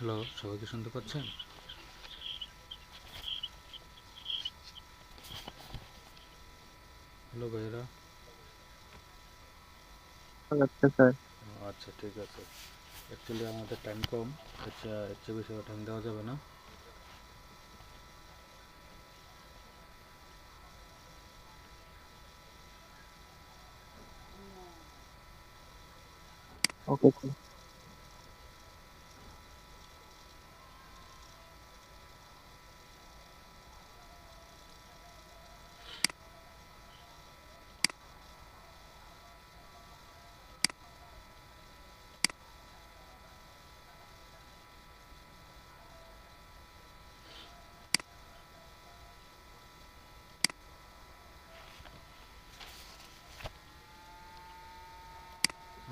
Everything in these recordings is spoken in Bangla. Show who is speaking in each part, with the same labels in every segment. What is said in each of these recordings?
Speaker 1: হ্যালো, সবাইকে শুনতে পাচ্ছেন? হ্যালো ভাইয়েরা।
Speaker 2: আচ্ছা স্যার।
Speaker 1: আচ্ছা, ঠিক আছে। অ্যাকচুয়ালি আমাদের টাইম কম, আচ্ছা এর চেয়ে বেশি টাইম দেওয়া যাবে না।
Speaker 2: Okay sir.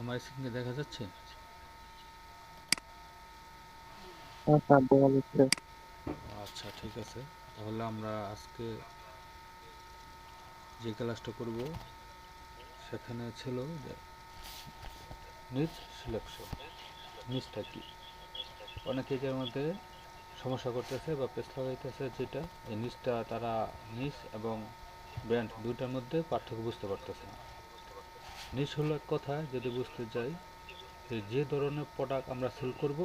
Speaker 1: আমার স্ক্রিনে দেখা যাচ্ছে?
Speaker 2: হ্যাঁ স্যার, দেখা যাচ্ছে।
Speaker 1: আচ্ছা, ঠিক আছে। তাহলে আমরা আজকে যে ক্লাসটা করব সেখানে ছিল যে নিচ সিলেকশন। নিচটা কি? অনেকে এর মধ্যে সমস্যা করতেছে বা পেছ লাগাইতেছে, যেটা এই নিচটা তারা নিচ এবং ব্র্যান্ড দুইটার মধ্যে পার্থক্য বুঝতে পারতেছে না। নিচ হলো এক কথায় যদি বুঝতে যাই যে ধরনের প্রোডাক্ট আমরা সেল করব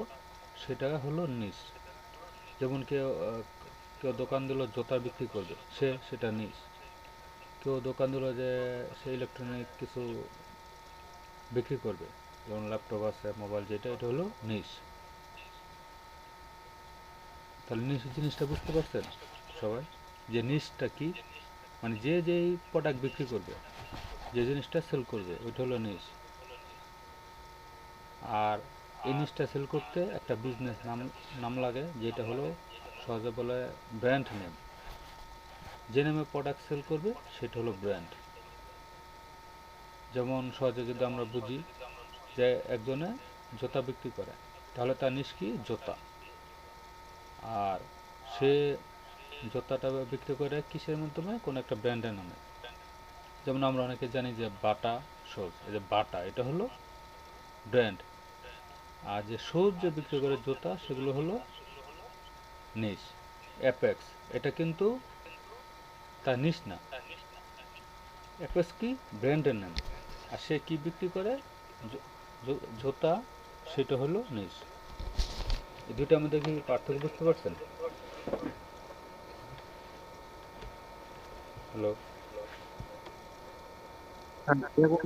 Speaker 1: সেটা হলো নিশ। যেমন কেউ কেউ দোকান দিল জুতা বিক্রি করবে, সেটা নিশ। কেউ দোকান দিল যে সে ইলেকট্রনিক কিছু বিক্রি করবে, যেমন ল্যাপটপ আছে, মোবাইল, যেটা এটা হলো নিশ। তাহলে নিশ জিনিসটা বুঝতে পারছেন সবাই, যে নিশটা কি? মানে যে যেই প্রোডাক্ট বিক্রি করবে, যে জিনিসটা সেল করবে, ওইটা হলো নিশ। আর এই নিশটা সেল করতে একটা বিজনেস নাম নাম লাগে, যেটা হলো সহজে বলে ব্র্যান্ড নেম। যে নামে প্রোডাক্ট সেল করবে সেটা হলো ব্র্যান্ড। যেমন সহজে যদি আমরা বুঝি যে একজনে জুতা বিক্রি করে, তাহলে তার নিশ কি? জুতা। আর সে জুতাটা বিক্রি করে কিসের মাধ্যমে? কোনো একটা ব্র্যান্ডের নামে। যেমন আমরা অনেকে জানি যে বাটা শুজ, এই যে বাটা এটা হলো ব্র্যান্ড। আর যে শুজ যে বিক্রি করে জুতা, সেগুলো হলো নিশ। অ্যাপেক্স, এটা কিন্তু তার নিশ না। অ্যাপেক্স কি? ব্র্যান্ডের নাম। আর সে কি বিক্রি করে? জুতা, সেটা হলো নিশ। এই দুইটার মধ্যে কি পার্থক্য বুঝতে পারছেন? হ্যালো।
Speaker 2: আর যেমন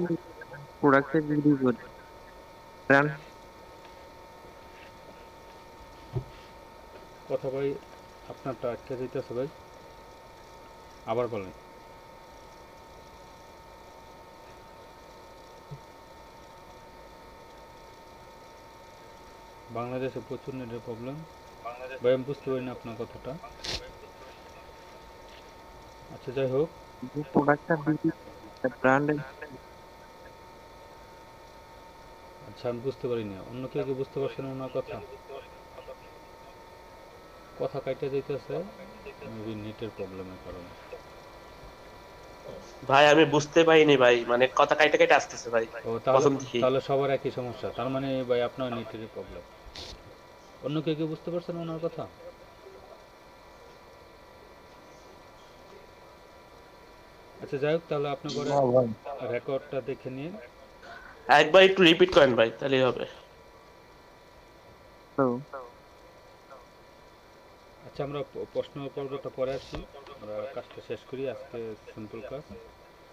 Speaker 2: প্রোডাক্টের রিভিউ করে ব্র্যান্ড।
Speaker 1: কথা ভাই আপনারটা আটকে যাইতেছে ভাই, আবার বলেন। বাংলাদেশে প্রচুর নেটের প্রবলেম ভাই, আমি বুঝতে পারি না আপনার কথাটা। আচ্ছা, যাই হোক।
Speaker 2: যে প্রোডাক্টটা রিভিউ ব্র্যান্ডের।
Speaker 1: আচ্ছা, আমি বুঝতে পারিনি, অন্য কেউ কি বুঝতে পারছেন ওনার কথা? কথা কাইটা যাইতেছে, মেবি নেটের প্রবলেমের কারণে।
Speaker 3: ভাই আমি বুঝতে পারিনি ভাই, মানে কথা কাইটা কাইটা আসতেছে ভাই
Speaker 1: ও, তাহলে
Speaker 3: প্রথম দিকেই।
Speaker 1: তাহলে সবার একই সমস্যা, তার মানে ভাই আপনার নেটেরই প্রবলেম। অন্য কেউ কি বুঝতে পারছেন ওনার কথা? আচ্ছা, যাই হোক, তাহলে আপনি পরে
Speaker 2: না ভাই।
Speaker 1: রেকর্ডটা দেখে নিন।
Speaker 3: একবার একটু রিপিট করেন ভাই, তাহলেই হবে।
Speaker 2: তো
Speaker 1: আচ্ছা, আমরা প্রশ্ন পর্বটা পরে আসি, আমরা কাজটা শেষ করি আজকে, সিম্পল কাজ।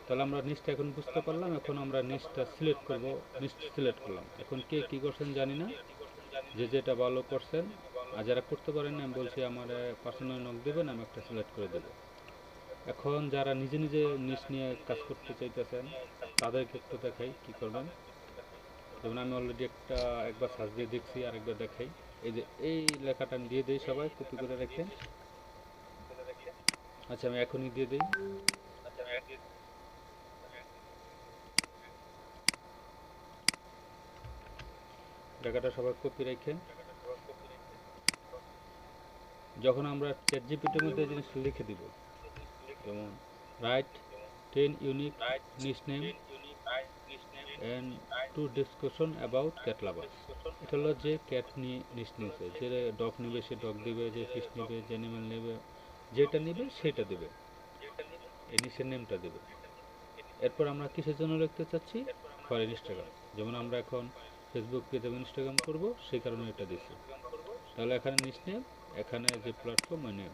Speaker 1: তাহলে আমরা নিচটা এখন বুঝতে পারলাম, এখন আমরা নিচটা সিলেক্ট করব। নিচ সিলেক্ট করলাম, এখন কে কী করছেন জানি না, যে যেটা ভালো করছেন। আর যারা করতে পারেন না, আমি বলছি আমার পার্সোনাল নক দেবেন, আমি একটা সিলেক্ট করে দেবো। এখন যারা নিজে নিজে নিচ নিয়ে কাজ করতে চাইতেছেন, তাদেরকে একটু দেখাই কী করবেন। যেমন আমি অলরেডি একবার সার্চ দিয়ে দেখছি, আর একবার দেখাই। এই যে এই লেখাটা আমি দিয়ে দিই, সবাই কপি করে রাখেন। আচ্ছা, আমি এখনই দিয়ে দিই। লেখাটা সবাই কপি রাখেন। যখন আমরা চ্যাট জিপিটির মধ্যে এই জিনিসটা লিখে দিব, যেমন write 10 unique niche name and to discussion about cat lovers. এটা হলো যে ক্যাট নিয়ে নিয়েছে, যে ডগ নেবে সে ডগ দেবে, যে ফিশ নেবে, যে অ্যানিমেল নেবে, যেটা নেবে সেটা দেবে, এই নিচের নেমটা দেবে। এরপর আমরা কিসের জন্য লিখতে চাচ্ছি, ফর ইনস্টাগ্রাম। যেমন আমরা এখন ফেসবুক পেজ এবং ইনস্টাগ্রাম করব, সেই কারণে এটা দিছি। তাহলে এখানে নিচ নেম, এখানে যে প্ল্যাটফর্ম ওই নেম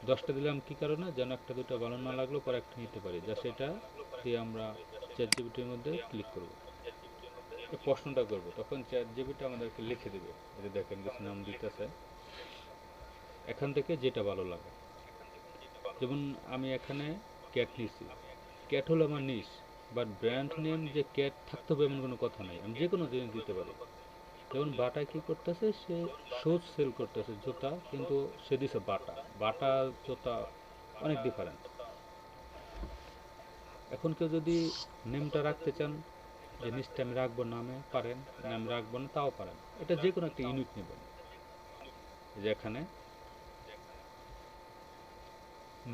Speaker 1: 10টা দিলাম কি কারণে, যেন একটা দুটো ভালো না লাগলো পরে একটা নিতে পারি, যা সেটা দিয়ে আমরা চ্যাট জিপিটির মধ্যে ক্লিক করব, এই প্রশ্নটা করব, তখন চ্যাট জিপিটি আমাদেরকে লিখে দেবে। এই যে দেখেন কিছু নাম দিতেছে, এখান থেকে যেটা ভালো লাগে। যেমন আমি এখানে ক্যাট নিছি, ক্যাট হলো আমার নিশ, বাট ব্র্যান্ড নেম যে ক্যাট থাকতে হবে এমন কোনো কথা নাই, আমি যে কোনো জিনিস দিতে পারি। যেমন বাটা কি করতেছে, সে শুজ সেল করতেছে জুতা, কিন্তু সে দিছে বাটা, বাটা জুতা অনেক ডিফারেন্ট। এখন কেউ যদি নেমটা রাখতে চান, যে নিচটা আমি রাখবো নামে, পারেন, নাম রাখবো না তাও পারেন, এটা যে কোনো একটা ইউনিট নেবেন। এই যে এখানে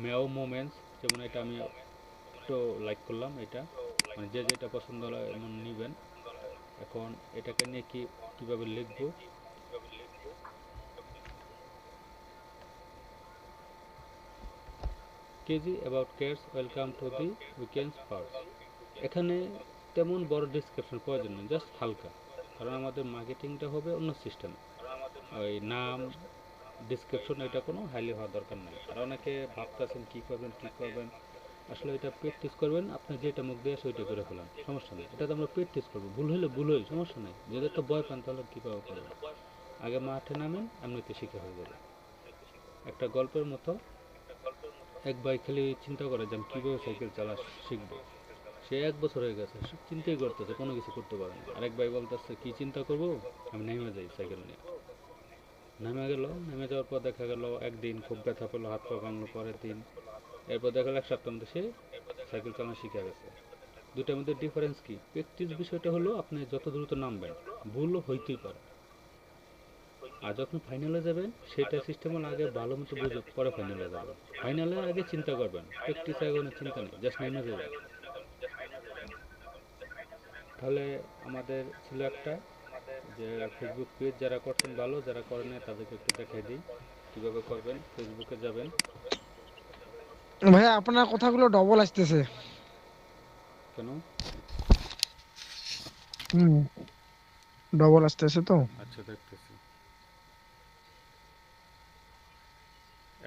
Speaker 1: মেও মোমেন্টস, যেমন এটা আমি একটু লাইক করলাম, এটা মানে যে যেটা পছন্দ হলো এমন নেবেন। এখন এটাকে নিয়ে কীভাবে লিখবো, KG about cares, welcome to the weekends first. এখানে তেমন বড় ডিসক্রিপশন প্রয়োজন নেই, জাস্ট হালকা, কারণ আমাদের মার্কেটিংটা হবে অন্য সিস্টেমে। ওই নাম ডিসক্রিপশন এটা কোনো হাইলি হওয়ার দরকার নাই। আর অনেকে ভাবতেছেন কী করবেন কী করবেন, আসলে এটা প্র্যাকটিস করবেন, আপনি যেটা মুখ দিয়ে আসে ওইটা করে ফেলান, সমস্যা নেই। এটা তো আমরা প্র্যাকটিস করবো, ভুল হলে ভুল হই, সমস্যা নেই। যদি একটা ভয় পান তাহলে কীভাবে করবেন, আগে মাঠে নামেন, এমনিতে শিখে হয়ে যাবে। একটা গল্পের মতো, এক ভাই খালি চিন্তা করে যে আমি কীভাবে সাইকেল চালা শিখবো। সে 1 বছর হয়ে গেছে, সে চিন্তাই করতেছে, কোনো কিছু করতে পারে না। আরেক ভাই বলতেছে কী চিন্তা করবো, আমি নেমে যাই সাইকেল নিয়ে। নেমে গেল, নেমে যাওয়ার পর দেখা গেল একদিন খুব ব্যথা পেলো, হাত পা ভাঙলো, পরের দিন, এরপর দেখা গেল 1 সপ্তাহের মধ্যে সে সাইকেল চালানো শিখে গেছে। দুটার মধ্যে ডিফারেন্স কি, প্র্যাকটিস বিষয়টা হলো আপনি যত দ্রুত নামবেন, ভুলও হইতেই পারে। আর যখন ফাইনালে যাবেন সেটা সিস্টেম হলো আগে ভালো মতো বুঝে পরে ফাইনালে যাবেন। ফাইনালে আগে চিন্তা করবেন, প্র্যাকটিস আগে কোনো চিন্তা নেই, জাস্ট নেমে যাবেন। তাহলে আমাদের ছিল একটা, যে ফেসবুক পেজ যারা করছেন ভালো, যারা করেন নাই তাদেরকে একটু দেখাই দিই কীভাবে করবেন। ফেসবুকে যাবেন।
Speaker 4: ভাইয়া আপনার কথাগুলো ডবল আসতেছে।
Speaker 1: কেন?
Speaker 4: হুম, ডবল আসতেছে তো।
Speaker 1: আচ্ছা দেখতেছি,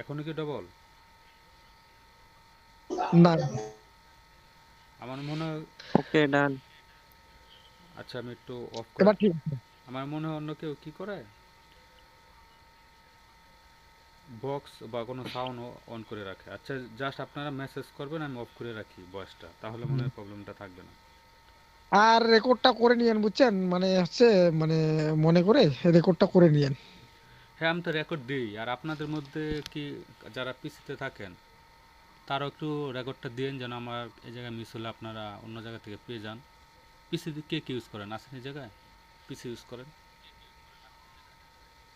Speaker 1: এখনো কি ডবল?
Speaker 4: না,
Speaker 1: আমার মনে হয়,
Speaker 2: ওকে ডান।
Speaker 1: আচ্ছা আমি একটু অফ করে,
Speaker 4: এবার ঠিক আছে।
Speaker 1: আমার মনে হয় অন্য কেউ কী করে, বক্স বা কোনো সাউন্ড অন করে রাখে। আচ্ছা জাস্ট আপনারা মেসেজ করবেন, আমি অফ করে রাখি ভয়েসটা, তাহলে মনে
Speaker 4: হুম।
Speaker 1: হয় প্রবলেমটা থাকবে না।
Speaker 4: আর রেকর্ডটা করে নিয়েন, বুঝছেন, মানে হচ্ছে, মানে মনে করে রেকর্ডটা করে নিয়েন।
Speaker 1: হ্যাঁ আমি তো রেকর্ড দিই, আর আপনাদের মধ্যে কি যারা পিসিতে থাকেন তারাও একটু রেকর্ডটা দিন, যেন আমার এই জায়গায় মিস হলে আপনারা অন্য জায়গা থেকে পেয়ে যান। পিসি কে কি ইউজ করেন, আছেন এই জায়গায় পিসি ইউজ করেন?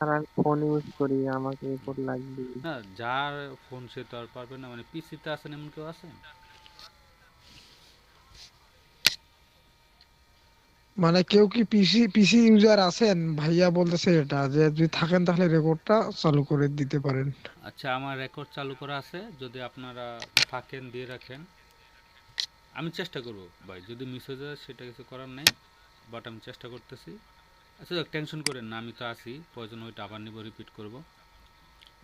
Speaker 2: আর আমি ফোন ইউজ করি, আমাকে রিপোর্ট লাগবে।
Speaker 1: না, যার ফোন সে তো আর পারবে না, মানে পিসিতে আছেন এমন কেউ আছেন?
Speaker 4: মানে কেউ কি পিসি পিসি ইউজার আছেন ভাইয়া, বলতেছে এটা, যে যদি থাকেন তাহলে রেকর্ডটা চালু করে দিতে পারেন।
Speaker 1: আচ্ছা আমার রেকর্ড চালু করা আছে, যদি আপনারা থাকেন দিয়ে রাখেন, আমি চেষ্টা করব ভাই, যদি মিস হয়ে যায় সেটা কিছু করার নেই, বাট আমি চেষ্টা করতেছি। আচ্ছা টেনশন করেন না, আমি তো আছি, প্রয়োজন ওইটা আবার নিব, রিপিট করব।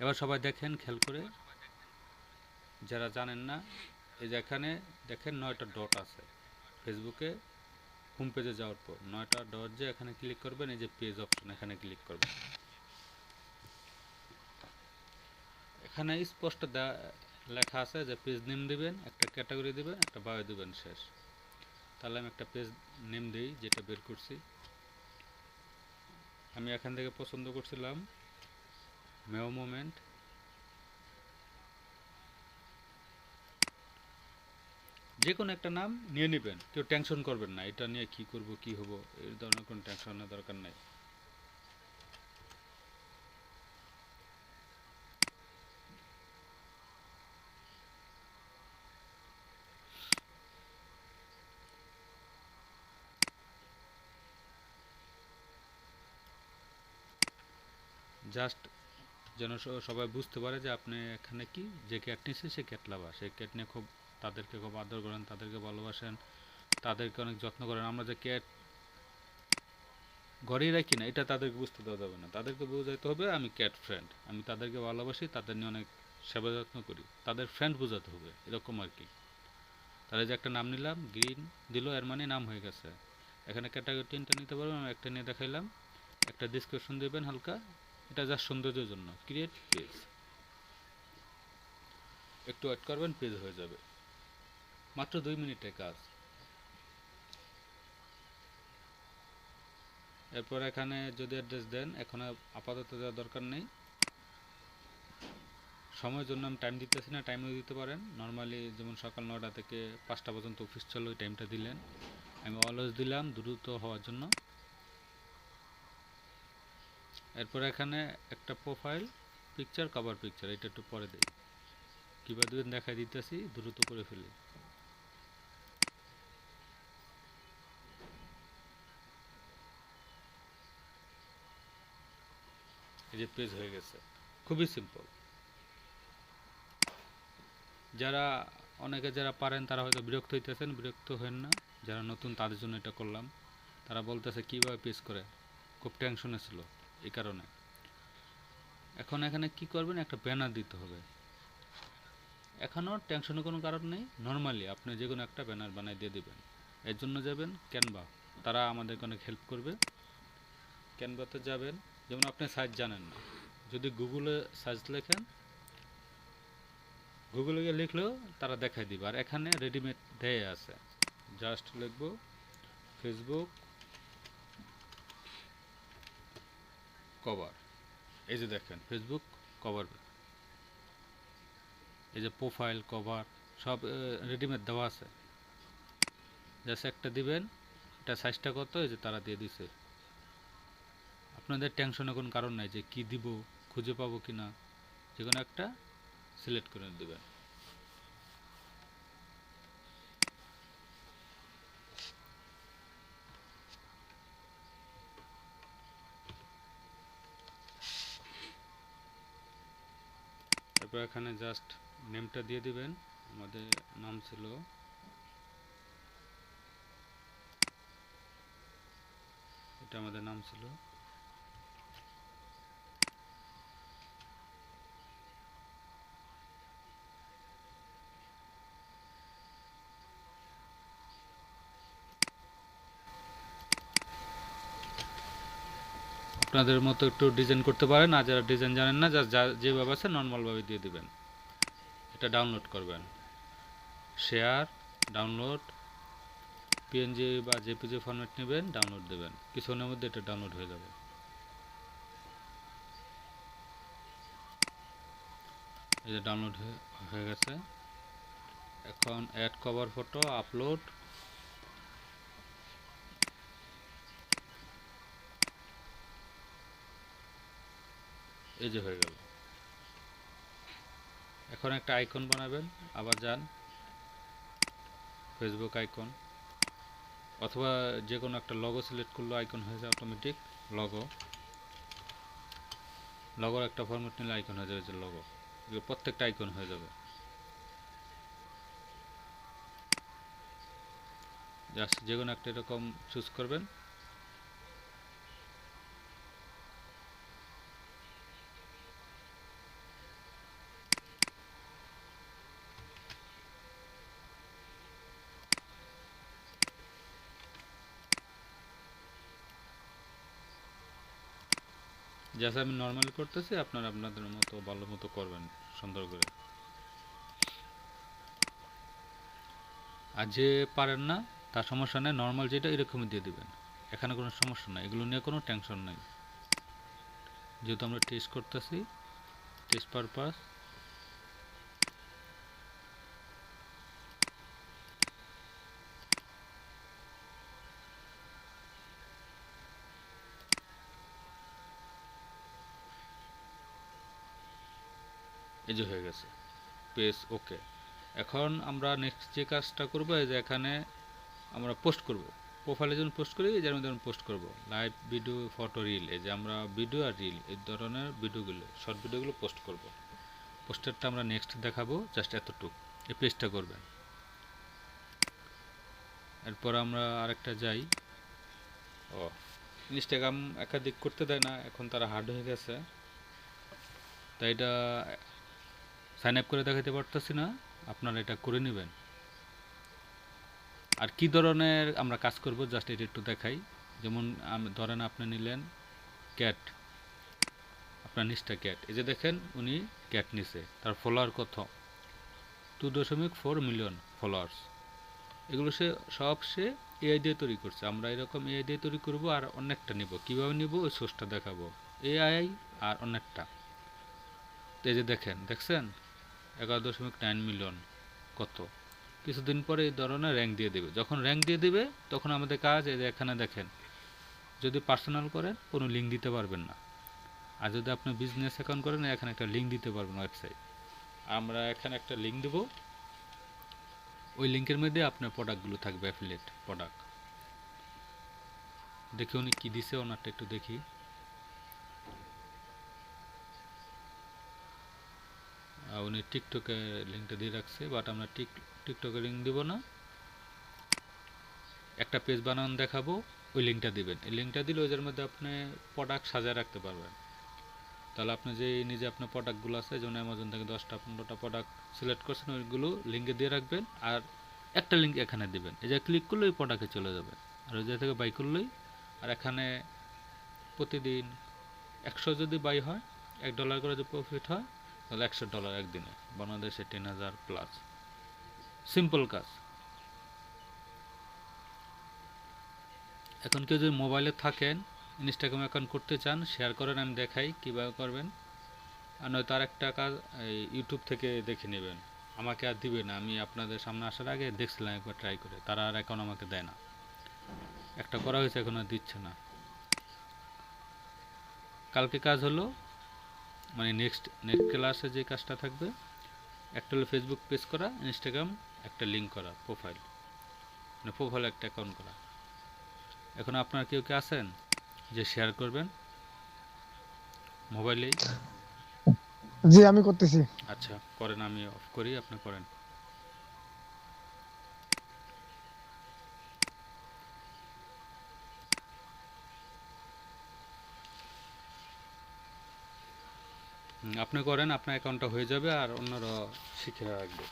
Speaker 1: এবার সবাই দেখেন খেয়াল করে, যারা জানেন না, এই যে এখানে দেখেন 9টা ডট আছে ফেসবুকে, হোম পেজে যাওয়ার পর 9টা ডট, যে এখানে ক্লিক করবেন, এই যে পেজ অপশন, এখানে ক্লিক করবেন। এখানে স্পষ্ট লেখা আছে যে পেজ নেম দিবেন, একটা ক্যাটাগরি দিবেন, একটা বায়ো দিবেন, শেষ। তাহলে আমি একটা পেজ নেম দিই, যেটা বের করছি আমি এখান থেকে পছন্দ করছিলাম মেও মোমেন্ট। যে কোনো একটা নাম নিয়ে নেবেন, কেউ টেনশন করবেন না এটা নিয়ে কি করব কি হবো, এই ধরনের কোনো টেনশনের দরকার নাই। জাস্ট যেন সবাই বুঝতে পারে যে আপনি এখানে কি যে ক্যাট নিচ্ছে সে ক্যাট লাভার, সেই ক্যাট নিয়ে খুব তাদেরকে খুব আদর করেন, তাদেরকে ভালোবাসেন, তাদেরকে অনেক যত্ন করেন। আমরা যে ক্যাট ঘরেই রাখি না, এটা তাদেরকে বুঝতে দেওয়া যাবে না। তাদেরকে বোঝাইতে হবে আমি ক্যাট ফ্রেন্ড, আমি তাদেরকে ভালোবাসি, তাদের নিয়ে অনেক সেবা যত্ন করি, তাদের ফ্রেন্ড বোঝাতে হবে, এরকম আর কি। তাহলে যে একটা নাম নিলাম, গ্রিন দিল, এর মানে নাম হয়ে গেছে। এখানে ক্যাটাগরি 3টা নিতে পারবেন, আমি একটা নিয়ে দেখাইলাম। একটা ডিসক্রিপশন দেবেন হালকা, এটা জাস্ট সৌন্দর্যের জন্য। ক্রিয়েট পেজ, একটু ওয়েট করবেন, পেজ হয়ে যাবে। মাত্র 2 মিনিটের কাজ। এরপর এখানে যদি অ্যাড্রেস দেন, এখন আপাতত দেওয়ার দরকার নেই, সময়ের জন্য আমি টাইম দিতেছি না, টাইমও দিতে পারেন। নর্মালি যেমন সকাল 9টা থেকে 5টা পর্যন্ত অফিস চলে, ওই টাইমটা দিলেন। আমি অলওয়েজ দিলাম দ্রুত হওয়ার জন্য। এরপর এখানে একটা প্রোফাইল পিকচার, কভার পিকচার, এটা একটু পরে দেই, কীভাবে দেবেন দেখাই দিতেছি, দ্রুত করে ফেলি। এই যে পেজ হয়ে গেছে, খুবই সিম্পল। যারা অনেকে যারা পারেন তারা হয়তো বিরক্ত হইতেছেন, বিরক্ত হবেন না। যারা নতুন তাদের জন্য এটা করলাম। তারা বলতেছে কীভাবে পেজ করে, খুব টেনশনে ছিল এই কারণে। এখন এখানে কি করবেন, একটা ব্যানার দিতে হবে। এখনও টেনশনের কোনো কারণ নেই, নর্মালি আপনি যে কোনো একটা ব্যানার বানাই দিয়ে দিবেন। এর জন্য যাবেন ক্যানভা, তারা আমাদেরকে অনেক হেল্প করবে। ক্যানভাতে যাবেন, যেমন আপনি সাইজ জানেন না, যদি গুগলে সার্চ লেখেন, গুগলে গিয়ে লিখলেও তারা দেখাই দিবে। আর এখানে রেডিমেড দেয়া আছে, জাস্ট লিখব ফেসবুক কভার। এই যে দেখেন ফেসবুক কভার, এই যে প্রোফাইল কভার সব রেডিমেড দেওয়া আছে। জাস্ট একটা দিবেন, এটা সাইজটা কত, এই যে তারা দিয়ে দিছে। আপনাদের টেনশনের কোনো কারণ নাই যে কি দিব, খুঁজে পাবো কি না, যে কোনো একটা সিলেক্ট করে দেবেন। তারপর এখানে জাস্ট নেমটা দিয়ে দিবেন। আমাদের নাম ছিল, এটা আমাদের নাম ছিল। আপনাদের মতো একটু ডিজাইন করতে পারেন, আর যারা ডিজাইন জানেন না, জাস্ট যেভাবে আছে নর্মালভাবে দিয়ে দিবেন। এটা ডাউনলোড করবেন, শেয়ার, ডাউনলোড, পিএনজি বা জেপিজি ফরম্যাট নেবেন, ডাউনলোড দেবেন, কিছুক্ষণের মধ্যে এটা ডাউনলোড হয়ে যাবে। এই যে ডাউনলোড হয়ে গেছে। এখন অ্যাড কভার ফটো, আপলোড, এই যে হয়ে গেল। এখন একটা আইকন বানাবেন, আবার যান ফেসবুক আইকন, অথবা যে কোনো একটা লগো সিলেক্ট করলে আইকন হয়ে যায় অটোমেটিক। লগোর একটা ফরম্যাট নিলে আইকন হয়ে যাবে, যে লগো, প্রত্যেকটা আইকন হয়ে যাবে। জাস্ট যে কোনো একটা এরকম চুজ করবেন। জাস্ট আমি নর্মালি করতেছি, আপনারা আপনাদের মতো ভালো মতো করবেন সুন্দর করে। আর যে পারেন না তার সমস্যা নেই, নর্মাল যেটা এরকমই দিয়ে দিবেন, এখানে কোনো সমস্যা নাই, এগুলো নিয়ে কোনো টেনশন নাই। যেহেতু আমরা টেস্ট করতেছি, টেস্ট পারপাস, এই যে হয়ে গেছে পেজ ওকে। এখন আমরা নেক্সট যে কাজটা করবো, এই যে এখানে আমরা পোস্ট করব। প্রোফাইলে যখন পোস্ট করি যার মধ্যে আমি পোস্ট করব লাইভ ভিডিও ফটো রিল, এই যে আমরা ভিডিও আর রিল এই ধরনের ভিডিওগুলো শর্ট ভিডিওগুলো পোস্ট করব। পোস্টারটা আমরা নেক্সট দেখাবো, জাস্ট এতটুকু এই পেজটা করবেন। এরপর আমরা আরেকটা যাই। ও ইনস্টাগ্রাম একাধিক করতে দেয় না, এখন তারা হার্ড হয়ে গেছে, তাই এটা সাইন আপ করে দেখাতে পারতেছি না, আপনারা এটা করে নেবেন। আর কি ধরনের আমরা কাজ করব জাস্ট এটা একটু দেখাই। যেমন ধরেন আপনি নিলেন ক্যাট, আপনার নিচটা ক্যাট, এই যে দেখেন উনি ক্যাট নিছে, তার ফলোয়ার কত 2.4 মিলিয়ন ফলোয়ার্স। এগুলো সে এআই দিয়ে তৈরি করছে। আমরা এরকম এআই দিয়ে তৈরি করব আর অনেকটা নিব। কিভাবে নিব ওই সোর্সটা দেখাবো, এআই আর অনেকটা। তো এই যে দেখছেন 11.9 মিলিয়ন কত। কিছুদিন পরে এই ধরনের র্যাঙ্ক দিয়ে দেবে। যখন র্যাঙ্ক দিয়ে দেবে তখন আমাদের কাজ এই যে এখানে দেখেন, যদি পার্সোনাল করেন কোনো লিঙ্ক দিতে পারবেন না, আর যদি আপনি বিজনেস অ্যাকাউন্ট করেন এখানে একটা লিঙ্ক দিতে পারবেন ওয়েবসাইট। আমরা এখানে একটা লিঙ্ক দেবো, ওই লিঙ্কের মধ্যে আপনার প্রোডাক্টগুলো থাকবে, অ্যাফিলিয়েট প্রোডাক্ট। দেখি উনি কী দিছে ওনারটা একটু দেখি। উনি টিকটকে লিঙ্কটা দিয়ে রাখছে, বাট আমরা টিকটকে লিঙ্ক দিব না। একটা পেজ বানান দেখাবো, ওই লিঙ্কটা দিবেন। এই লিঙ্কটা দিলে ওইটার মধ্যে আপনি প্রোডাক্ট সাজায় রাখতে পারবেন। তাহলে আপনি যে নিজে আপনার প্রোডাক্টগুলো আছে, যেমন অ্যামাজন থেকে 10টা-15টা প্রোডাক্ট সিলেক্ট করছেন, ওইগুলো লিঙ্কে দিয়ে রাখবেন আর একটা লিঙ্ক এখানে দিবেন। এই যে ক্লিক করলে ওই প্রোডাক্টে চলে যাবে, আর ওই জায়গা থেকে বাই করলেই। আর এখানে প্রতিদিন 100 যদি বাই হয়, $1 করে যদি প্রফিট হয়, তাহলে $100 একদিনে, বাংলাদেশে 10,000 প্লাস। সিম্পল কাজ। এখন কেউ যদি মোবাইলে থাকেন, ইনস্টাগ্রাম অ্যাকাউন্ট করতে চান, শেয়ার করেন, আমি দেখাই কীভাবে করবেন। আর নয়তো আর একটা কাজ, এই ইউটিউব থেকে দেখে নেবেন, আমাকে আর দিবে না। আমি আপনাদের সামনে আসার আগে দেখছিলাম একবার ট্রাই করে, তারা আর অ্যাকাউন্ট আমাকে দেয় না। একটা করা হয়েছে, এখন আর দিচ্ছে না। কালকে কাজ হলো, মানে নেক্সট ক্লাসে যে কাজটা থাকবে, একটা হলো ফেসবুক পেজ করা, ইনস্টাগ্রাম একটা লিঙ্ক করা, প্রোফাইল, মানে প্রোফাইলে একটা অ্যাকাউন্ট করা। এখন আপনারা কেউ কে আছেন যে শেয়ার করবেন মোবাইলেই?
Speaker 4: জি আমি করতেছি।
Speaker 1: আচ্ছা করেন, আমি অফ করি, আপনি করেন। আপনি করেন, আপনার অ্যাকাউন্টটা হয়ে যাবে আর অন্যরা শিখে রাখবে।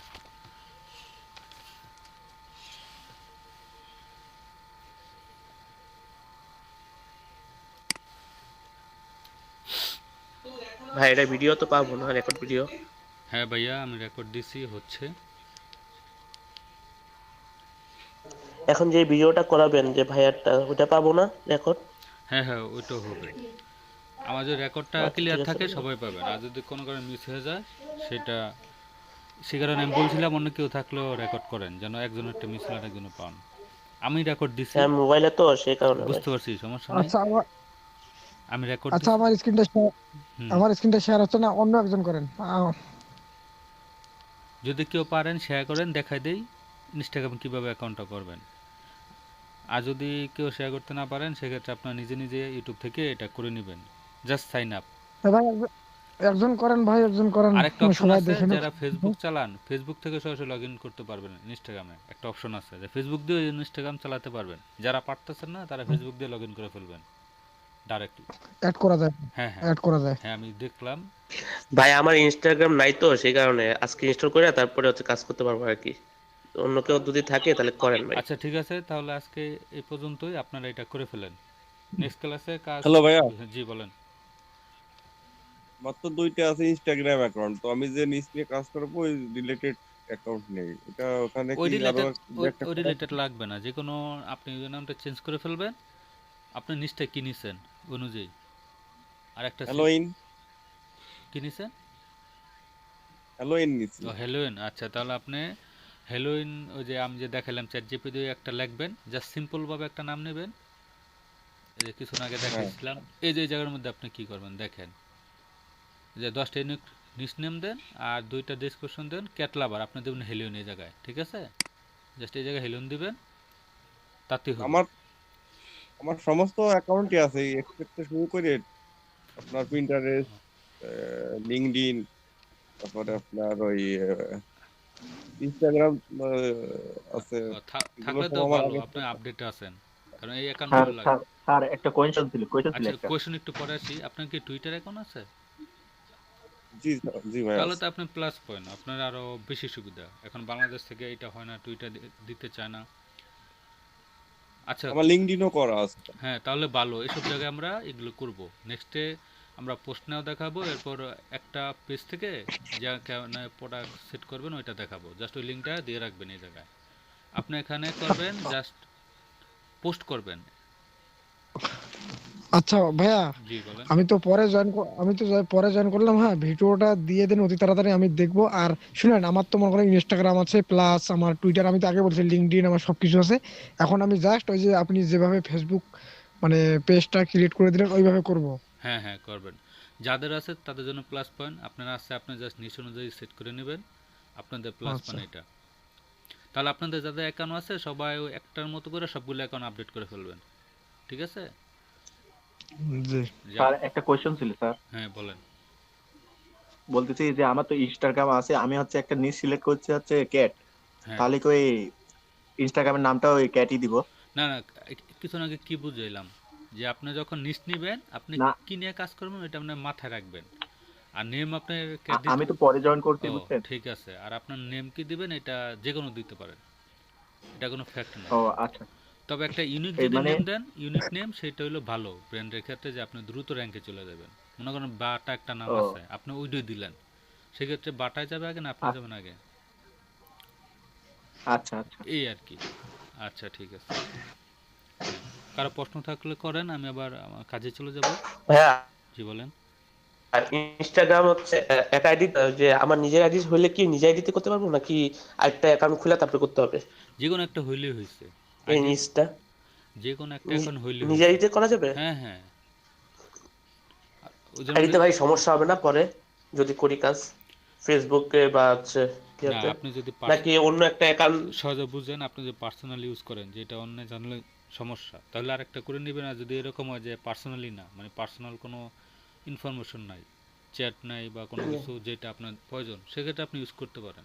Speaker 3: ভাই এটা ভিডিও তো পাবো না, রেকর্ড ভিডিও?
Speaker 1: হ্যাঁ ভাইয়া, আমি রেকর্ড দিছি, হচ্ছে।
Speaker 3: এখন যে ভিডিওটা করাবেন যে ভাইয়ারটা, ওটা পাবো না রেকর্ড?
Speaker 1: হ্যাঁ হ্যাঁ, ওইটাও হবে। আমার যদি রেকর্ডটা
Speaker 3: আচ্ছা ঠিক
Speaker 1: ক্লিয়ার
Speaker 3: আছে
Speaker 1: থাকে
Speaker 3: ভাই।
Speaker 1: সবাই পাবেন, আর যদি কোনো কারণে মিস হয়ে যায় সেটা, সে কারণে আমি বলছিলাম অন্য কেউ থাকলেও রেকর্ড করেন, যেন একজনেরটা মিস হলে একজনে পান। আমি রেকর্ড দিছি,
Speaker 3: হ্যাঁ মোবাইলে তো সেই কারণে ভাই।
Speaker 1: বুঝতে পারছি, সমস্যা নেই।
Speaker 4: আচ্ছা আমার
Speaker 1: আমি রেকর্ড
Speaker 4: আচ্ছা
Speaker 1: দিছি।
Speaker 4: আমার স্ক্রিনটা
Speaker 1: হুম,
Speaker 4: আমার স্ক্রিনটা শেয়ার হচ্ছে না, অন্য একজন করেন।
Speaker 1: যদি কেউ পারেন শেয়ার করেন, দেখাই দেই ইনস্টাগ্রাম কীভাবে অ্যাকাউন্টটা করবেন। আর যদি কেউ শেয়ার করতে না পারেন, সেক্ষেত্রে আপনার নিজে নিজে ইউটিউব থেকে এটা করে নেবেন, জাস্ট সাইন আপ।
Speaker 4: ভাই একজন করেন, ভাই একজন করেন,
Speaker 1: আরেকটা অপশন
Speaker 4: সবাই
Speaker 1: আছে,
Speaker 4: দেখে
Speaker 1: যারা ফেসবুক চালান, ফেসবুক থেকে সরাসরি লগ ইন করতে পারবেন ইনস্টাগ্রামে। একটা অপশন আছে যে ফেসবুক দিয়ে ইনস্টাগ্রাম চালাতে পারবেন। যারা পারতেছেন না তারা ফেসবুক দিয়ে লগ ইন করে ফেলবেন ডাইরেক্টলি।
Speaker 4: অ্যাড করা যায়।
Speaker 1: হ্যাঁ হ্যাঁ
Speaker 4: অ্যাড করা যায়।
Speaker 1: হ্যাঁ, আমি দেখলাম।
Speaker 3: ভাই আমার ইনস্টাগ্রাম নাই তো, সেই কারণে আজকে ইনস্টল করে তারপরে হচ্ছে কাজ করতে পারবো আর কি। অন্য কেউ যদি থাকে তাহলে করেন ভাই।
Speaker 1: আচ্ছা ঠিক আছে, তাহলে আজকে এই পর্যন্তই, আপনারা এটা করে ফেলেন। নেক্সট ক্লাসে কাজ।
Speaker 5: হ্যালো ভাইয়া,
Speaker 1: জি বলেন।
Speaker 5: মাত্র 2টা আছে ইনস্টাগ্রাম অ্যাকাউন্ট, তো আমি যে নিচ নিয়ে কাজ করবো ওই রিলেটেড অ্যাকাউন্ট নেই, এটা ওখানে
Speaker 1: ওই
Speaker 5: কি আরো
Speaker 1: রিলেটেড,
Speaker 5: একটা
Speaker 1: ওই
Speaker 5: করা
Speaker 1: রিলেটেড লাগবে না, যে কোনো আপনি ইউজার নামটা চেঞ্জ করে ফেলবেন, আপনি নিচটা কি নিছেন অনুযায়ী। আর একটা
Speaker 5: হ্যালোইন
Speaker 1: কি নিছেন?
Speaker 5: হ্যালোইন নিচ্ছি।
Speaker 1: ও হেলোইন, আচ্ছা তাহলে আপনি হেলোইন, ওই যে আমি যে দেখালাম চ্যাট জিপিটি, একটা লিখবেন, জাস্ট সিম্পলভাবে একটা নাম নেবেন। এই যে কিছুক্ষণ আগে
Speaker 5: হ্যাঁ
Speaker 1: দেখাইছিলাম, এই যে এই জায়গার মধ্যে আপনি কি করবেন দেখেন, যে 10টা ইউনিক নিচ নেম দেন আর 2টা ডেসক্রিপশন দেন, ক্যাটলাবার আপনি দেবেন হেলিয়ন এই জায়গায়, ঠিক আছে? জাস্ট এই জায়গায় হেলিয়ন দিবেন, তাতে হবে।
Speaker 5: আমার আমার সমস্ত অ্যাকাউন্টই আছে, এক্স থেকে শুরু করে আপনার পিন্টারেস্ট, লিঙ্কডইন, তারপরে আপনার ওই ইনস্টাগ্রাম আছে। এগুলো
Speaker 1: থাকলে
Speaker 5: সব
Speaker 1: তো
Speaker 5: আমার
Speaker 1: ভালো,
Speaker 5: আগে
Speaker 1: আপনি
Speaker 5: থেকে।
Speaker 1: আপডেটে আছেন, কারণ এই
Speaker 6: স্যার
Speaker 1: অ্যাকাউন্টগুলো লাগে।
Speaker 6: স্যার স্যার একটা কোয়েশ্চেন ছিল
Speaker 1: আচ্ছা,
Speaker 6: একটা।
Speaker 1: কোয়েশন একটু পরে আসি। আপনার কি টুইটার অ্যাকাউন্ট আছে?
Speaker 5: জি জি ভাই
Speaker 1: তাহলে
Speaker 5: আছে।
Speaker 1: তো আপনি প্লাস পয়েন্ট, আপনার আরও বেশি সুবিধা। এখন বাংলাদেশ থেকে এটা হয় না, টুইটার দিতে চায় না। আচ্ছা,
Speaker 5: আমার লিঙ্কডইনও করা আছে।
Speaker 1: হ্যাঁ, তাহলে ভালো। এসব জায়গায় আমরা এগুলো করব। নেক্সটে আমরা পোস্ট নেওয়া দেখাবো, এরপর একটা পেজ থেকে যা প্রোডাক্ট সেট করবেন ওইটা দেখাবো। জাস্ট ওই লিঙ্কটা দিয়ে রাখবেন এই জায়গায়। আপনি এখানে করবেন, জাস্ট পোস্ট করবেন।
Speaker 4: আচ্ছা ভাইয়া,
Speaker 1: জি বলেন।
Speaker 4: পরে জয়েন করলাম। হ্যাঁ, ভিডিওটা দিয়ে দেন অতি তাড়াতাড়ি, আমি দেখবো। আর শুনেন, আমার তো মনে করেন ইনস্টাগ্রাম আছে, প্লাস আমার টুইটার, আমি তো আগে বলছি লিঙ্কডইন, আমার সবকিছু আছে। এখন আমি জাস্ট ওই যে আপনি যেভাবে ফেসবুক মানে পেজটা ক্রিয়েট করে দিলেন ওইভাবে করব।
Speaker 1: হ্যাঁ হ্যাঁ, করবেন। যাদের আছে তাদের জন্য প্লাস পয়েন্ট, আপনার আছে আপনি জাস্ট নিচ অনুযায়ী সেট করে নেবেন, আপনাদের প্লাস
Speaker 4: আচ্ছা,
Speaker 1: পয়েন্ট এটা। তাহলে আপনাদের যাদের অ্যাকাউন্ট আছে সবাই ওই একটার মতো করে সবগুলো অ্যাকাউন্ট আপডেট করে ফেলবেন, ঠিক আছে?
Speaker 4: জি।
Speaker 6: স্যার
Speaker 1: যা-
Speaker 6: একটা কোয়েশ্চেন ছিল স্যার।
Speaker 1: হ্যাঁ বলেন।
Speaker 6: বলতেছি যে আমার তো ইনস্টাগ্রাম আছে, আমি হচ্ছে একটা নিশ সিলেক্ট করছি হচ্ছে ক্যাট,
Speaker 1: হ্যাঁ,
Speaker 6: তাহলে কি ওই ইনস্টাগ্রামের নামটা ওই ক্যাটই দিব?
Speaker 1: না না, কিছু আগে কি বুঝাইলাম, যে আপনি যখন নিচ নিবেন আপনি
Speaker 6: না,
Speaker 1: কি নিয়ে কাজ করবেন এটা আপনার মাথায় রাখবেন। আর নেম আপনার কে দিতে।
Speaker 6: আমি তো পরে জয়েন করছি
Speaker 1: ও
Speaker 6: বুঝছেন।
Speaker 1: ঠিক আছে। আর আপনার নেম কি দিবেন এটা যে কোনো দিতে পারেন, এটা কোনো ফ্যাক্ট নাই।
Speaker 6: ও আচ্ছা।
Speaker 1: তবে একটা ইউনিক
Speaker 6: এই
Speaker 1: যদি
Speaker 6: মানে
Speaker 1: নেম দেন, ইউনিক নেম, সেটা হলো ভালো ব্র্যান্ডের ক্ষেত্রে, যে আপনি দ্রুত র্যাঙ্কে চলে যাবেন। মনে করেন বাটা একটা নাম
Speaker 6: ও
Speaker 1: আছে, আপনি ওইটাই দিলেন, সেক্ষেত্রে বাটায় যাবে আগে না আপনি
Speaker 6: আ-
Speaker 1: যাবেন আগে,
Speaker 6: আচ্ছা আচ্ছা।
Speaker 1: এই আর কি। আচ্ছা ঠিক আছে। হ্যাঁ, কারো প্রশ্ন থাকলে করেন, আমি আবার আমার কাজে চলে যাব।
Speaker 3: ভাইয়া,
Speaker 1: জি বলেন।
Speaker 3: আর ইনস্টাগ্রাম হচ্ছে এক আইডি, যে আমার নিজের আইডি হলে কি নিজে আইডিতে করতে পারবো নাকি আরেকটা অ্যাকাউন্ট খুলে তারপরে করতে হবে
Speaker 1: যে কোনো একটা হইলেই হয়েছে।
Speaker 3: এই
Speaker 1: আইডি
Speaker 3: নিচটা?
Speaker 1: যে কোনো একটা এখন হইলেই
Speaker 3: নিজে
Speaker 1: হয়েছে।
Speaker 3: আইডিতে করা যাবে?
Speaker 1: হ্যাঁ হ্যাঁ, ওই জন্য
Speaker 3: আইডিতে ভাই সমস্যা হবে না পরে যদি করি কাজ ফেসবুকে বা হচ্ছে কি
Speaker 1: না,
Speaker 3: হতে,
Speaker 1: আপনি যদি
Speaker 3: নাকি অন্য একটা অ্যাকাউন্ট?
Speaker 1: সহজে বুঝেন, আপনি যদি পার্সোনাল ইউজ করেন, যেটা অন্য জানলে সমস্যা, তাহলে আরেকটা করে নেবেন। আর যদি এরকম হয় যে পার্সোনালি না, মানে পার্সোনাল কোনো ইনফরমেশন নাই, চ্যাট নাই বা কোনো কিছু যেটা আপনার প্রয়োজন, সেক্ষেত্রে আপনি ইউজ করতে পারেন।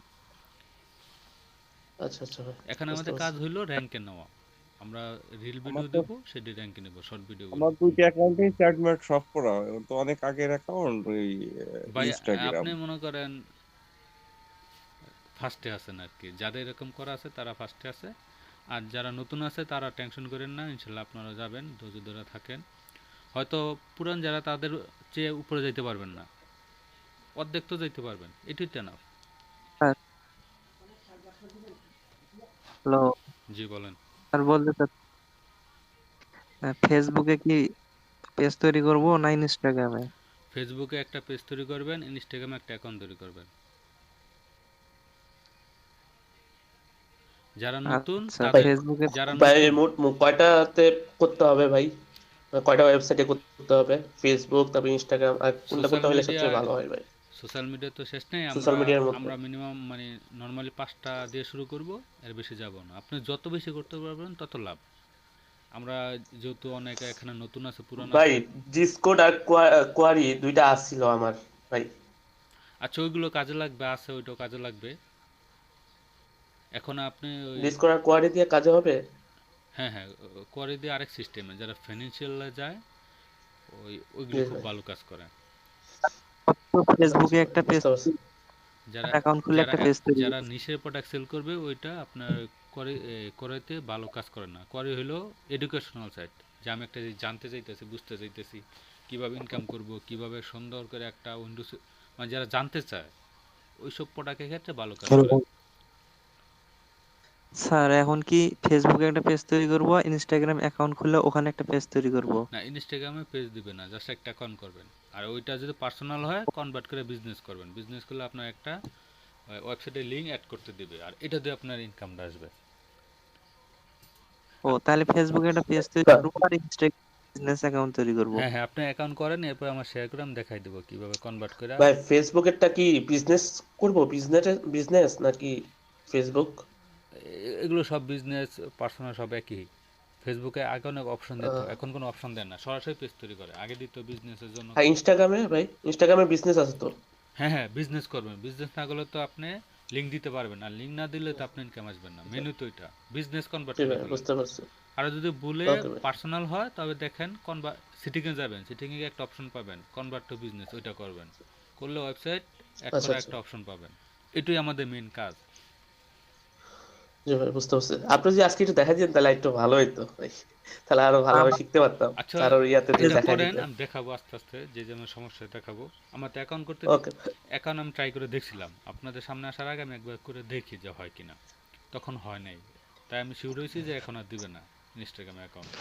Speaker 3: আচ্ছা আচ্ছা ভাই,
Speaker 1: এখানে
Speaker 3: বুঝতে
Speaker 1: আমাদের কাজ
Speaker 3: পারছি।
Speaker 1: হইলো র্যাঙ্কে নেওয়া। আমরা রিল
Speaker 5: আমার
Speaker 1: ভিডিও
Speaker 5: তো
Speaker 1: দেবো, সেটি র্যাঙ্কে নেব, শর্ট ভিডিওগুলো।
Speaker 5: আমার দুইটা অ্যাকাউন্টেই চ্যাটম্যাট সব করা, ওটা তো অনেক আগের অ্যাকাউন্ট ওই
Speaker 1: ভাই
Speaker 5: ইনস্টাগ্রাম।
Speaker 1: আপনি মনে করেন ফার্স্টে আছেন আর কি, যাদের এরকম করা আছে তারা ফার্স্টে আছে। আর যারা নতুন আছে তারা টেনশন করেন না, ইনশাল্লাহ আপনারা যাবেন, ধৈর্য ধরে থাকেন। হয়তো পুরান যারা তাদের চেয়ে উপরে যেতে পারবেন না, অর্ধেক তো যেতে পারবেন, এটুই না।
Speaker 2: স্যার, হ্যালো
Speaker 1: জি বলেন।
Speaker 2: স্যার, বলতে চাচ্ছি, ফেসবুকে কি পেজ তৈরি করব না ইনস্টাগ্রামে?
Speaker 1: ফেসবুকে একটা পেজ তৈরি করবেন, ইনস্টাগ্রামে একটা অ্যাকাউন্ট তৈরি করবেন। যারা নতুন
Speaker 2: আচ্ছা,
Speaker 3: ভাই,
Speaker 1: তাদের,
Speaker 2: ফেসবুকে
Speaker 1: যারা
Speaker 3: ভাই
Speaker 1: নতুন,
Speaker 3: মোট কয়টাতে করতে হবে ভাই? কয়টা ওয়েবসাইটে করতে হবে? ফেসবুক, তারপর ইনস্টাগ্রাম, আর কোনটা
Speaker 1: সোশ্যাল
Speaker 3: কোনটা হলে
Speaker 1: মিডিয়া,
Speaker 3: সবচেয়ে ভালো হয় ভাই?
Speaker 1: সোশ্যাল মিডিয়া তো শেষ নেই।
Speaker 3: সোশ্যাল
Speaker 1: আমরা
Speaker 3: মিডিয়ার মধ্যে
Speaker 1: আমরা মিনিমাম মানে নর্মালি 5টা দিয়ে শুরু করব, এর বেশি যাব না। আপনি যত বেশি করতে পারবেন তত লাভ। আমরা যেহেতু অনেকে এখানে নতুন আছে, পুরান
Speaker 3: ভাই,
Speaker 1: আছে।
Speaker 3: ডিসকর্ড আর কোয়ারি দুইটা আসছিল আমার ভাই।
Speaker 1: আচ্ছা, ওইগুলো কাজে লাগবে, আছে ওইটাও কাজে লাগবে। এখন আপনি ওই,
Speaker 3: ডিসকর্ড আর কোয়ারি দিয়ে কাজে হবে?
Speaker 1: হ্যাঁ হ্যাঁ, করে দিয়ে আরেক সিস্টেমে যারা ফাইন্যান্সিয়ালে যায়, ওইগুলো
Speaker 3: জি
Speaker 1: খুব
Speaker 3: ভাই।
Speaker 1: ভালো কাজ করে।
Speaker 3: আচ্ছা আচ্ছা
Speaker 2: ফেসবুকে
Speaker 3: ভাই,
Speaker 2: একটা পেজ,
Speaker 3: বুঝতে পারছি।
Speaker 1: যারা
Speaker 2: অ্যাকাউন্ট খুলে
Speaker 1: যারা
Speaker 2: একটা পেজ তৈরি
Speaker 1: যারা
Speaker 2: করব।
Speaker 1: নিশের প্রোডাক্ট সেল করবে, ওইটা আপনার করেতে ভালো কাজ করে না। করে হলো এডুকেশনাল সাইট, যে আমি একটা জিনিস জানতে চাইতেছি, বুঝতে চাইতেছি, কিভাবে ইনকাম করব, কিভাবে সুন্দর করে একটা উইন্ডোজ, মানে যারা জানতে চায় ওইসব প্রোডাক্টের ক্ষেত্রে ভালো কাজ করে।
Speaker 2: স্যার, এখন কি ফেসবুকে একটা পেজ তৈরি করব, ইনস্টাগ্রাম অ্যাকাউন্ট খুলে ওখানে একটা পেজ তৈরি করব?
Speaker 1: না, ইনস্টাগ্রামে পেজ দিবে না, জাস্ট একটা অ্যাকাউন্ট করবেন। আর ওইটা যদি পার্সোনাল হয় কনভার্ট করে বিজনেস করবেন। বিজনেস করলে আপনার একটা ওয়েবসাইটে লিঙ্ক অ্যাড করতে দিবে, আর এটা দিয়ে আপনার ইনকামটা আসবে।
Speaker 2: ও,
Speaker 1: আর
Speaker 2: তাহলে ফেসবুকে একটা পেজ তৈরি
Speaker 3: তা-
Speaker 2: করব আর ইনস্টাগ্রাম বিজনেস অ্যাকাউন্ট তৈরি করব।
Speaker 1: হ্যাঁ হ্যাঁ, আপনি অ্যাকাউন্ট করেন, এরপর আমার শেয়ার করে আমি দেখাই দেবো কীভাবে কনভার্ট করে।
Speaker 3: ভাই, ফেসবুকেরটা কি বিজনেস করব? বিজনেস নাকি ফেসবুক?
Speaker 1: এগুলো সব বিজনেস, পার্সোনাল সব একই। ফেসবুকে আগে অনেক অপশন দিত, এখন কোনো অপশন দেয় না, সরাসরি পেজ তৈরি করে। আগে দিত বিজনেসের জন্য।
Speaker 3: আর ইনস্টাগ্রামে ভাই, ইনস্টাগ্রামে বিজনেস আছে তো?
Speaker 1: হ্যাঁ হ্যাঁ, বিজনেস করবেন, বিজনেস না করলে তো আপনি লিঙ্ক দিতে পারবেন, আর লিঙ্ক না দিলে তো আপনি ইনকাম আসবেন না। মেনু তো এটা, বিজনেস কনভার্ট
Speaker 3: জি
Speaker 1: করে
Speaker 3: ভাই,
Speaker 1: ফেলেন।
Speaker 3: বুঝতে পারছি।
Speaker 1: আর যদি ভুলে
Speaker 3: ওকে ভাই।
Speaker 1: পার্সোনাল হয় তবে দেখেন সেটিংয়ে যাবেন, সেটিংয়ে একটা অপশন পাবেন কনভার্ট টু বিজনেস, ওইটা করবেন। করলে ওয়েবসাইট অ্যাড
Speaker 3: আচ্ছা
Speaker 1: করার
Speaker 3: আচ্ছা,
Speaker 1: একটা অপশন পাবেন। এটাই আমাদের মেন কাজ।
Speaker 3: জি ভাই, বুঝতে পারছি। আপনি যদি আজকে একটু দেখা দিতেন তাহলে একটু ভালো হইতো ভাই, তাহলে আরো ভালোভাবে
Speaker 2: আমার
Speaker 3: শিখতে পারতাম।
Speaker 1: আচ্ছা,
Speaker 3: কারোর ইয়াতে যদি
Speaker 1: এটা
Speaker 3: দেখা
Speaker 1: করেন,
Speaker 3: দিতেন।
Speaker 1: আমি দেখাবো আস্তে আস্তে, যে যেমন সমস্যা দেখাবো। আমার তো অ্যাকাউন্ট করতে
Speaker 3: ওকে।
Speaker 1: অ্যাকাউন্ট আমি ট্রাই করে দেখছিলাম, আপনাদের সামনে আসার আগে আমি একবার করে দেখি যে হয় কিনা, তখন হয় নাই। তাই আমি শিওর হয়েছি যে এখন আর দিবে না ইনস্টাগ্রামে অ্যাকাউন্ট।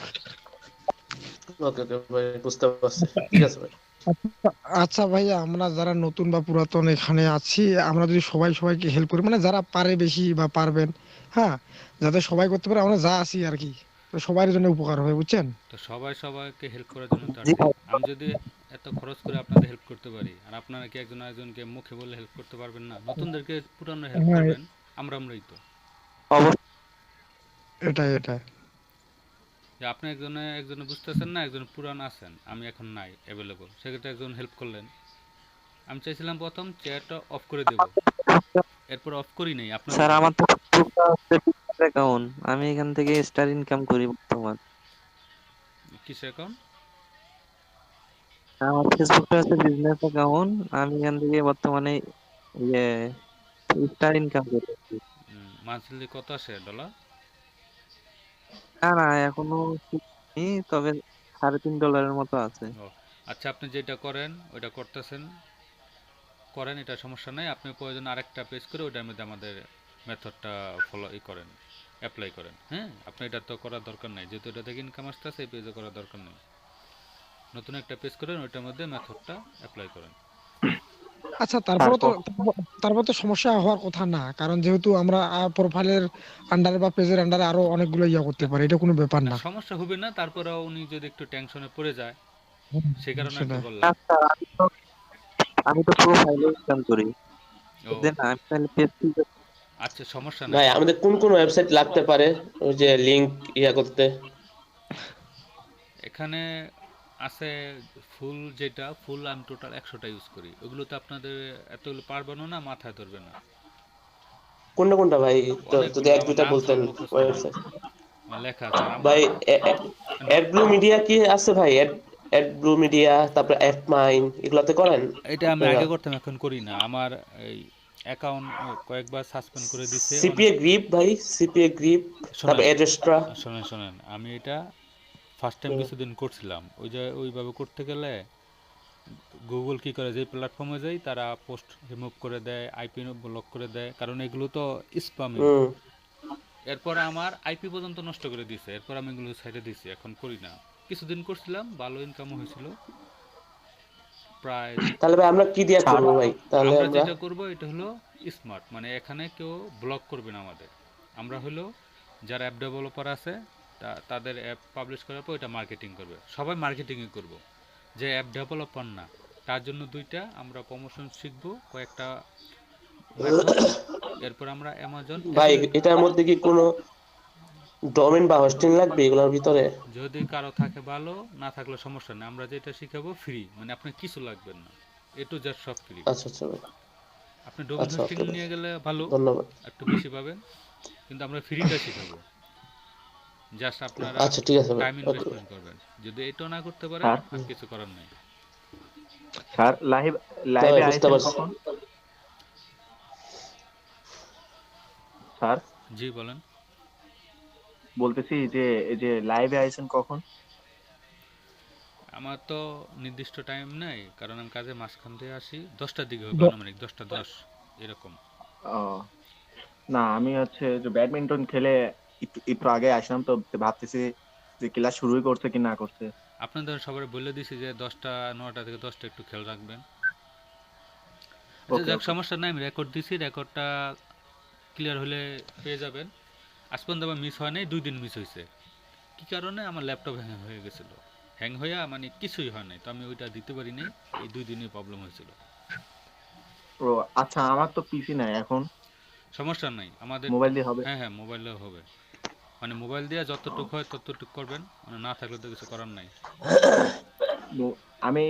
Speaker 3: ওকে ওকে ভাই, বুঝতে পারছি। ঠিক আছে ভাই।
Speaker 4: আচ্ছা আচ্ছা ভাইয়া, আমরা যারা নতুন বা পুরাতন এখানে আছি, আমরা যদি সবাই সবাইকে হেল্প করি, মানে যারা পারে বেশি বা পারবেন, হ্যাঁ, যাতে সবাই করতে পারে, আমরা যা আছি আর কি, তো সবার জন্য উপকার হবে, বুঝছেন?
Speaker 1: তো সবাই সবাইকে হেল্প করার জন্য তো
Speaker 2: জি
Speaker 1: আসছি।
Speaker 2: ভাই।
Speaker 1: আমি যদি এত খরচ করে আপনাদের হেল্প করতে পারি, আর আপনারা কি একজন আরেকজনকে মুখে বললে হেল্প করতে পারবেন না? নতুনদেরকে পুরানো হেল্প
Speaker 4: হ্যাঁ,
Speaker 1: করবেন, আমরাই তো।
Speaker 2: অবশ্যই
Speaker 4: এটাই এটাই।
Speaker 1: যে আপনি একজনে একজনে বুঝতেছেন না, একজন পুরান আছেন, আমি এখন নাই অ্যাভেলেবল, সেক্ষেত্রে একজন হেল্প করলেন। আমি চাইছিলাম প্রথম চেয়ারটা অফ করে দেব, এরপর অফ করি নাই আপনাদের
Speaker 2: স্যার,
Speaker 1: জন্য।
Speaker 2: আমার তো ফেসবুকটা হচ্ছে বিজনেস অ্যাকাউন্ট, আমি এখান থেকে স্টার ইনকাম করি বর্তমান।
Speaker 1: কিসের অ্যাকাউন্ট?
Speaker 2: আমার ফেসবুকটা হচ্ছে বিজনেস অ্যাকাউন্ট, আমি এখান থেকে বর্তমানে ইয়ে স্টার ইনকাম করতেছি।
Speaker 1: মান্থলি কত আসে ডলার?
Speaker 2: না না, এখনো শিখিনি, তবে $3.5 মতো আছে।
Speaker 1: ও আচ্ছা, আপনি যেটা করেন ওইটা করতেছেন, করেন, এটা সমস্যা নাই। আপনি প্রয়োজন আরেকটা পেজ করে ওইটার মধ্যে আমাদের মেথডটা ফলো করেন, অ্যাপ্লাই করেন। হ্যাঁ, আপনি এটা তো করার দরকার নাই, যেহেতু এটা থেকে ইনকাম আসতেছে, এই পেজে করার দরকার নেই। নতুন একটা পেজ করেন, ওইটার মধ্যে মেথডটা অ্যাপ্লাই করেন।
Speaker 4: আচ্ছা,
Speaker 2: স্যার
Speaker 4: তারপর তো সমস্যা হওয়ার কথা না, কারণ যেহেতু আমরা প্রোফাইলের আন্ডারে বা পেজের আন্ডারে আরো অনেকগুলো ইয়া করতে
Speaker 1: না
Speaker 4: পারি, এটা কোনো ব্যাপার
Speaker 1: না,
Speaker 4: না।
Speaker 1: সমস্যা হবে না। তারপরেও উনি যদি একটু টেনশনে পড়ে যায়, সেই কারণে আর কি
Speaker 4: সেটাই।
Speaker 1: বললাম।
Speaker 2: স্যার, আমি তো প্রোফাইলে ইনকাম করি,
Speaker 1: ও
Speaker 2: বুঝলেন না? আমি তাহলে পেজ
Speaker 1: আচ্ছা, সমস্যা নাই।
Speaker 3: ভাই আমাদের কোন কোন ওয়েবসাইট লাগতে পারে ওই যে লিংক ইয়া করতে?
Speaker 1: এখানে আছে ফুল, যেটা ফুল আমি টোটাল 100টা ইউজ করি। ওগুলো তো আপনাদের এতগুলো পারবেন না, মাথায় ধরবে না।
Speaker 3: কোনটা কোনটা ভাই, তো যদি
Speaker 1: অনেকগুলো,
Speaker 3: এক
Speaker 1: আমার
Speaker 3: দুইটা
Speaker 1: নাম সব
Speaker 3: বলতেন
Speaker 1: মুখস্থ নাই,
Speaker 3: ওয়েবসাইট।
Speaker 1: আমার লেখা আছে। আর আমার
Speaker 3: ভাই অ্যাড ব্লু মিডিয়া কি আছে ভাই? অ্যাড ব্লু মিডিয়া, তারপর অ্যাড মাইন, এগুলাতে করেন
Speaker 1: এটা আমি
Speaker 3: আপনারা?
Speaker 1: আগে করতাম, এখন করি না। আমার এই অ্যাকাউন্ট কয়েকবার সাসপেন্ড করে দিছে অনেক।
Speaker 3: সিপিএ গ্রিপ ভাই, সিপিএ গ্রিপ, তারপর
Speaker 1: শোনেন
Speaker 3: অ্যাডেস্ট্রা।
Speaker 1: শোনেন শোনেন, আমি এটা ফার্স্ট টাইম কিছুদিন করছিলাম। ওই যে ওইভাবে করতে গেলে গুগল কি করে, যে প্ল্যাটফর্মে যাই তারা পোস্ট রিমুভ করে দেয়, আইপি ব্লক করে দেয়, কারণ এগুলো তো স্প্যামিং।
Speaker 3: হুম।
Speaker 1: এরপর আমার আইপি পর্যন্ত নষ্ট করে দিয়েছে, এরপর আমি এগুলো সাইডে দিয়েছি, এখন করি না। কিছুদিন করছিলাম, ভালো ইনকামও হয়েছিল প্রায়।
Speaker 3: তাহলে ভাই আমরা কি দিয়া
Speaker 2: স্যার
Speaker 3: করবো ভাই তাহলে
Speaker 1: আমরা
Speaker 3: আমরা?
Speaker 1: যেটা করব এটা হলো স্মার্ট, মানে এখানে কেউ ব্লক করবে না আমাদের। আমরা হলো যারা অ্যাপ ডেভেলপার আছে, তাদের অ্যাপ পাবলিশ করার পর এটা মার্কেটিং করবে, সবাই মার্কেটিংয়ে করব। যে অ্যাপ ডেভেলপার না, তার জন্য দুইটা আমরা প্রমোশন শিখব, কয়েকটা মেথড। এরপর আমরা অ্যামাজন
Speaker 3: ভাই এটার মধ্যে কি কোনো ডোমেন বা হোস্টিং লাগবে এগুলোর ভিতরে?
Speaker 1: যদি কারো থাকে ভালো, না থাকলে সমস্যা নেই। আমরা যেটা শিখাবো ফ্রি, মানে আপনার কিছু লাগবে না, এ টু জেড সব ফ্রি।
Speaker 3: আচ্ছা আচ্ছা ভাই।
Speaker 1: আপনি ডোমেন
Speaker 3: আচ্ছা,
Speaker 1: হোস্টিং
Speaker 3: ওকে ভাই,
Speaker 1: নিয়ে গেলে ভালো,
Speaker 3: ধন্যবাদ।
Speaker 1: একটু বেশি পাবেন, কিন্তু আমরা ফ্রিটা শিখাবো। জাস্ট আপনারা
Speaker 3: আচ্ছা ঠিক আছে ভাই,
Speaker 1: টাইম
Speaker 3: ওকে ভাই।
Speaker 1: ইনভেস্টমেন্ট করবেন। যদি এটাও না করতে পারেন,
Speaker 6: স্যার
Speaker 1: আর কিছু করার নেই।
Speaker 6: স্যার
Speaker 3: না ভাই,
Speaker 6: লাইভে
Speaker 3: বুঝতে
Speaker 6: আইছেন
Speaker 3: পারছি।
Speaker 6: কখন স্যার?
Speaker 1: জি বলেন।
Speaker 6: বলতেছি যে এই যে লাইভে আইছেন কখন?
Speaker 1: আমার তো নির্দিষ্ট টাইম নেই, কারণ আমি কাজে মাঝখান দিয়ে আসি। 10টার দিকে হবে,
Speaker 4: দ-
Speaker 1: আনুমানিক 10টা 10 এরকম।
Speaker 6: ও না, আমি হচ্ছে যে ব্যাডমিন্টন খেলে একটু একটু আগে আসলাম, তো ভাবতেছি যে ক্লাস শুরুই করছে কি না করছে।
Speaker 1: আপনাদের সবাই বলে দিছি যে 9টা থেকে 10টা একটু খেয়াল রাখবেন। আচ্ছা
Speaker 6: ওকে
Speaker 1: যাক,
Speaker 6: ওকে।
Speaker 1: সমস্যা নাই, আমি রেকর্ড দিছি, রেকর্ডটা ক্লিয়ার হলে পেয়ে যাবেন। আজ পর্যন্ত আমার মিস হয় নাই, 2 দিন মিস হয়েছে। কী কারণে? আমার ল্যাপটপ হ্যাং হয়ে গেছিলো, হ্যাং হইয়া মানে কিছুই হয় নাই, তো আমি ওইটা দিতে পারি নাই। এই 2 দিনই প্রবলেম হয়েছিল।
Speaker 6: ও আচ্ছা, আমার তো পিসি নাই এখন,
Speaker 1: সমস্যা নাই আমাদের।
Speaker 6: মোবাইল দিয়ে হবে?
Speaker 1: হ্যাঁ হ্যাঁ, মোবাইলেও হবে। মানে মোবাইল দিয়ে যতটুকু হয় ততটুকু করবেন, মানে না থাকলে তো কিছু করার নাই।
Speaker 6: আমি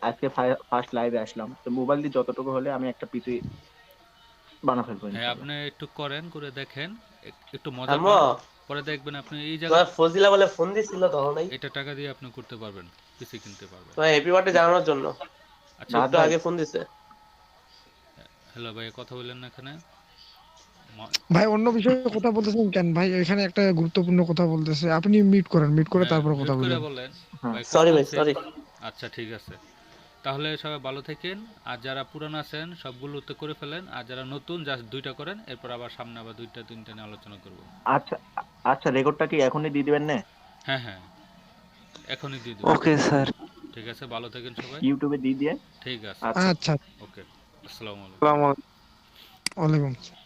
Speaker 6: আজকে ফার্স্ট লাইভে আসলাম, তো মোবাইল দিয়ে যতটুকু হলে আমি একটা পিসি বানা ফেলবো
Speaker 1: হ্যাঁ
Speaker 6: ইনশাল্লাহ।
Speaker 1: আপনি একটু করেন, করে দেখেন, একটু মজা
Speaker 3: আম্মু
Speaker 1: পান, পরে দেখবেন আপনি এই জায়গা
Speaker 3: তোমার ফজিলা বলে ফোন দিছিল তখন নাই
Speaker 1: এটা টাকা দিয়ে আপনি করতে পারবেন, পিসি কিনতে পারবেন।
Speaker 3: তোমার হ্যাপি বার্থডে জানানোর জন্য
Speaker 1: আচ্ছা
Speaker 6: রাত
Speaker 3: একটু
Speaker 6: ভাই
Speaker 3: আগে ফোন দিছে।
Speaker 1: হ্যালো ভাই, কথা বললেন না এখানে?
Speaker 4: ভাই অন্য বিষয়ে কথা বলতেছেন কেন ভাই? এখানে একটা গুরুত্বপূর্ণ কথা বলতেছে, আপনি মিট করেন, মিট করে
Speaker 1: হ্যাঁ
Speaker 4: তারপর কথা
Speaker 1: মিউট করে
Speaker 4: বলবেন।
Speaker 1: বলেন
Speaker 6: হ্যাঁ
Speaker 1: ভাই,
Speaker 3: সরি ভাই,
Speaker 1: আছে?
Speaker 3: সরি।
Speaker 1: আচ্ছা ঠিক আছে, তাহলে সবাই ভালো থাকেন, আর যারা পুরান আছেন সবগুলোতে করে ফেলেন, আর যারা নতুন জাস্ট 2টা করেন, এরপর আবার সামনে আবার 2টা 3টা নিয়ে আলোচনা করব।
Speaker 6: আচ্ছা আচ্ছা, রেকর্ডটা কি এখনই দিয়ে দিবেন না?
Speaker 1: হ্যাঁ হ্যাঁ, এখনই দিয়ে দেবো।
Speaker 2: Okay sir.
Speaker 1: ঠিক আছে, ভালো থাকেন সবাই।
Speaker 6: ইউটিউবে দিয়ে দিয়ে।
Speaker 1: ঠিক আছে,
Speaker 6: আচ্ছা।
Speaker 4: আচ্ছা,
Speaker 1: ওকে, আসসালামু আলাইকুম।
Speaker 2: আসসালামু আলাইকুম।
Speaker 4: ওয়ালাইকুম আসসালাম।